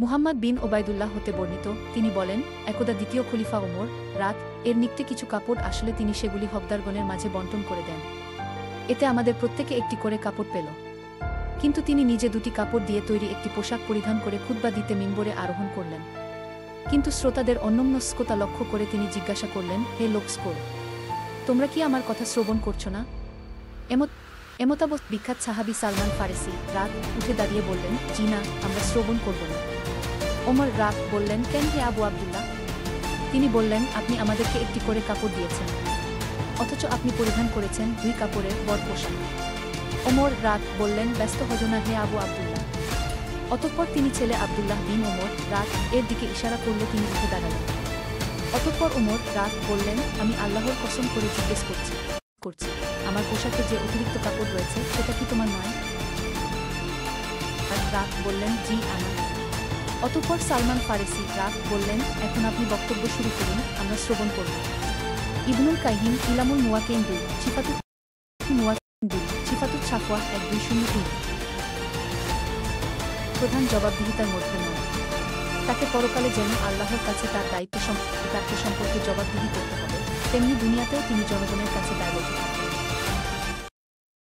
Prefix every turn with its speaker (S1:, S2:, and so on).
S1: মুহাম্মদ বিন ওবায়দুল্লাহ হতে বর্ণিত, তিনি বলেন, একদা দ্বিতীয় খলিফা ওমর রাত এর নিকটে কিছু কাপড় আসলে তিনি সেগুলি হকদারগণের মাঝে বন্টন করে দেন। এতে আমাদের প্রত্যেকে একটি করে কাপড় পেল। কিন্তু তিনি নিজে দুটি কাপড় দিয়ে তৈরি একটি পোশাক পরিধান করে খুতবা দিতে মিম্বরে আরোহণ করলেন। কিন্তু শ্রোতাদের অন্যমনস্কতা লক্ষ্য করে তিনি জিজ্ঞাসা করলেন, হে লোকস্কোর, তোমরা কি আমার কথা শ্রবণ করছ না? এমতাবস্থায় বিখ্যাত সাহাবী সালমান ফারেসি রাত উঠে দাঁড়িয়ে বললেন, জি না, আমরা শ্রবণ করব না। ওমর রাত বললেন, কেন হে আবু আবদুল্লাহ? তিনি বললেন, আপনি আমাদেরকে একটি করে কাপড় দিয়েছেন, অথচ আপনি পরিধান করেছেন দুই কাপড়ের বড় পোশাক। ওমর রাত বললেন, ব্যস্ত হজ না হে আবু আবদুল্লাহ। অতঃপর তিনি ছেলে আবদুল্লাহ বিন ওমর রাত এর দিকে ইশারা করলে তিনি উঠে দাঁড়ালেন। অতঃপর ওমর রাত বললেন, আমি আল্লাহর কসম করে জিজ্ঞেস করছি, আমার পোশাকে যে অতিরিক্ত কাপড় রয়েছে সেটা কি তোমার নয়? রাত বললেন, জি আমার। অতঃপর সালমান ফারেসি রাত বললেন, এখন আপনি বক্তব্য শুরু করুন, আমরা শ্রবণ করব। ইবনুল কাইয়িম ইলামুল মুওয়াক্কিঈন 2 সিফাতুল মুওয়াক্কিঈন 2 সিফাতুল সাফওয়া 1203। প্রধান জবাবদিহিতার মধ্যে নয়, তাকে পরকালে যেন আল্লাহর কাছে তার দায়িত্ব সম্পর্কে জবাবদিহি করতে হবে, তেমনি দুনিয়াতেও তিনি জনগণের কাছে দায়বদ্ধ।